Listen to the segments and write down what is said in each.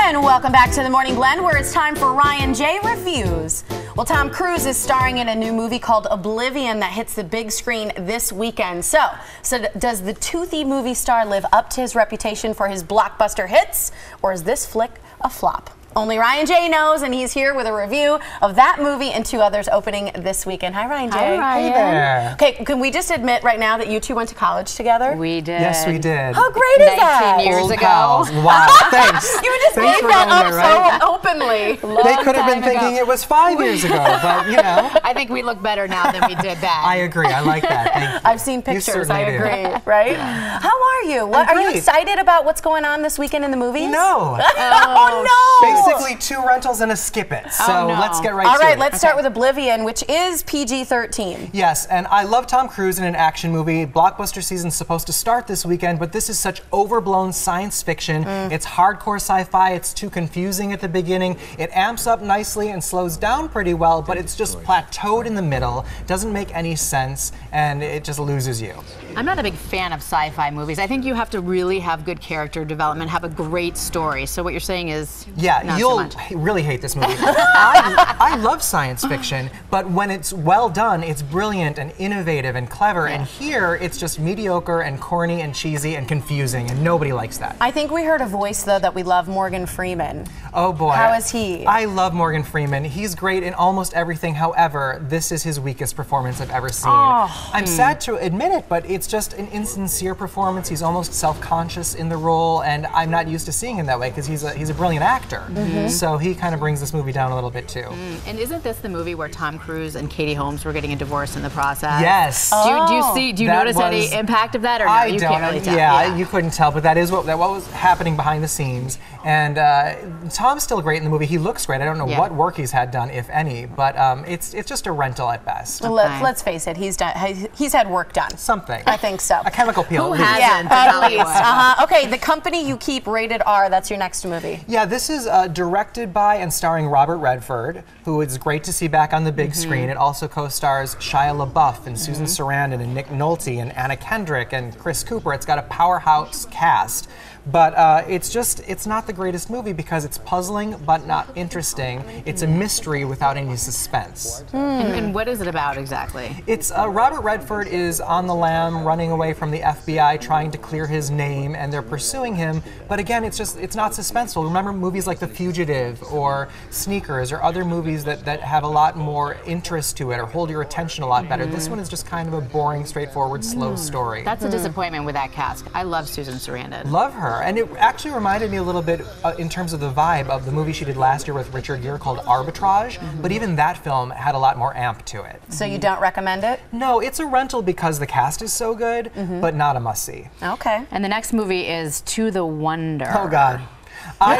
And welcome back to the Morning Blend, where it's time for Ryan J. Reviews. Well, Tom Cruise is starring in a new movie called Oblivion that hits the big screen this weekend. So does the toothy movie star live up to his reputation for his blockbuster hits, or is this flick a flop? Only Ryan J knows, and he's here with a review of that movie and two others opening this weekend. Hi, Ryan J. Hi, Ryan. Hey there. Okay, can we just admit right now that you two went to college together? We did. Yes, we did. How great is that? 19 years Old ago. pals. Wow, thanks. You just Thanks gave for that going up there, right? so openly. They could have been thinking it was 5 years ago, but you know. I think we look better now than we did then. I agree. I like that. Thank you. I've seen pictures. I certainly do. agree. Right? How are you? What, are you great. excited about what's going on this weekend in the movies? No. Oh no! Basically 2 rentals and a skip it. So no. let's get right All to right, it. let's start with Oblivion, which is PG-13. Yes, and I love Tom Cruise in an action movie. Blockbuster season's supposed to start this weekend, but this is such overblown science fiction. It's hardcore sci-fi. It's too confusing at the beginning. It amps up nicely and slows down pretty well, but it's just plateaued in the middle. Doesn't make any sense, and it just loses you. I'm not a big fan of sci-fi movies. I think you have to really have good character development, have a great story. So what you're saying is not you'll so much. really hate this movie. I love science fiction, but when it's well done, it's brilliant and innovative and clever. And here, it's just mediocre and corny and cheesy and confusing, and nobody likes that. I think we heard a voice, though, that we love, Morgan Freeman. Oh boy. How is he? I love Morgan Freeman. He's great in almost everything. However, this is his weakest performance I've ever seen. I'm sad to admit it, but it's just an insincere performance. He's almost self-conscious in the role, and I'm not used to seeing him that way because he's a brilliant actor. So he kind of brings this movie down a little bit too. And isn't this the movie where Tom Cruise and Katie Holmes were getting a divorce in the process? Yes. Do you notice any impact of that, or no? I You don't. can't really tell. Yeah, you couldn't tell, but that is what was happening behind the scenes. And Tom's still great in the movie. He looks great. I don't know what work he's had done, if any, but it's just a rental at best. Let's face it, he's had work done. Something. I think so. A chemical peel. Who at least. hasn't? At least. Okay, The Company You Keep, rated R. That's your next movie. Yeah, this is directed by and starring Robert Redford, who is great to see back on the big screen. It also co-stars Shia LaBeouf and Susan Sarandon and Nick Nolte and Anna Kendrick and Chris Cooper. It's got a powerhouse cast. But it's not the greatest movie because it's puzzling but not interesting. It's a mystery without any suspense. And what is it about exactly? It's Robert Redford is on the lam, running away from the FBI, trying to clear his name, and they're pursuing him. But again, it's not suspenseful. Remember movies like The Fugitive or Sneakers or other movies that have a lot more interest to it or hold your attention a lot better. This one is just kind of a boring, straightforward, slow story. That's a disappointment with that cast. I love Susan Sarandon. Love her. And it actually reminded me a little bit in terms of the vibe of the movie she did last year with Richard Gere called Arbitrage, but even that film had a lot more amp to it. So you don't recommend it? No, it's a rental because the cast is so good, but not a must-see. Okay. And the next movie is To the Wonder. Oh God. I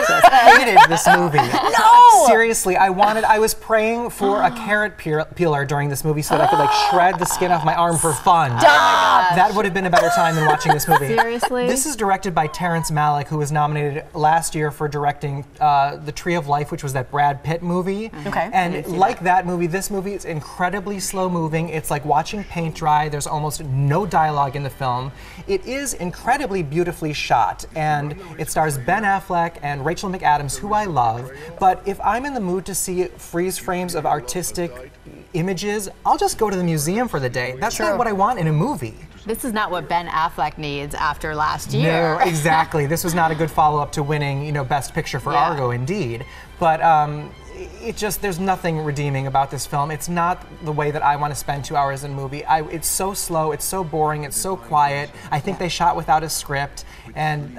hated this movie. No! Seriously, I was praying for a carrot peeler during this movie so that I could like shred the skin off my arm for fun. Stop! That would have been a better time than watching this movie. Seriously? This is directed by Terrence Malick, who was nominated last year for directing The Tree of Life, which was that Brad Pitt movie. Okay. And like that movie, this movie is incredibly slow moving. It's like watching paint dry. There's almost no dialogue in the film. It is incredibly beautifully shot, and it stars Ben Affleck and Rachel McAdams, who I love. But if I'm in the mood to see freeze frames of artistic images, I'll just go to the museum for the day. That's not what I want in a movie. This is not what Ben Affleck needs after last year. No, exactly. This was not a good follow-up to winning, Best Picture for Argo, indeed. But there's nothing redeeming about this film. It's not the way that I want to spend 2 hours in a movie. It's so slow, it's so boring, it's so quiet. I think they shot without a script, and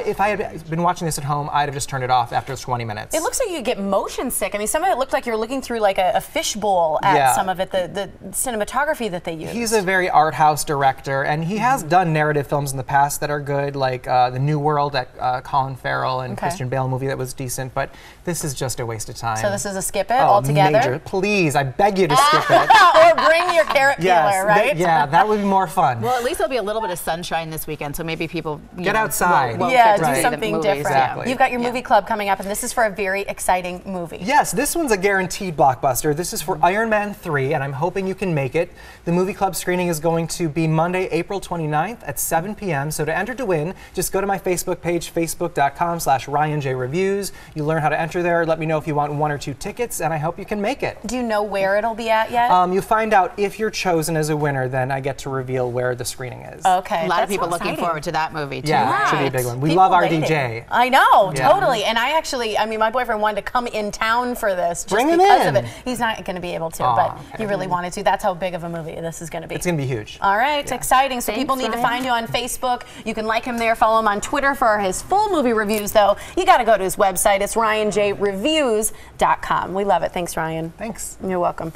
if I had been watching this at home, I'd have just turned it off after 20 minutes. It looks like you get motion sick. I mean, some of it looked like you were looking through like a fishbowl at some of it, the cinematography that they used. He's a very art house director, and he has done narrative films in the past that are good, like The New World, that Colin Farrell and Christian Bale movie that was decent, but this is just a waste of time. time. So this is a skip it altogether? Major. Please, I beg you to skip it. Or bring your carrot peeler, right? Yeah, that would be more fun. Well, at least there'll be a little bit of sunshine this weekend, so maybe people get outside. Do something different. Exactly. You've got your movie club coming up, and this is for a very exciting movie. Yes, this one's a guaranteed blockbuster. This is for Iron Man 3, and I'm hoping you can make it. The movie club screening is going to be Monday, April 29th at 7 p.m. So to enter to win, just go to my Facebook page, facebook.com/RyanJReviews. You learn how to enter there. Let me know if you want 1 or 2 tickets, and I hope you can make it. Do you know where it'll be at yet? You find out if you're chosen as a winner, then I get to reveal where the screening is. Okay. A lot of people looking forward to that movie, too. Yeah, it should be a big one. We love RDJ. I know, totally. And I mean, my boyfriend wanted to come in town for this just because of it. He's not going to be able to, but he really wanted to. That's how big of a movie this is going to be. It's going to be huge. All right, exciting. So people need to find you on Facebook. You can like him there, follow him on Twitter for his full movie reviews, though. You got to go to his website. It's RyanJReviews.com. We love it. Thanks, Ryan. Thanks. You're welcome.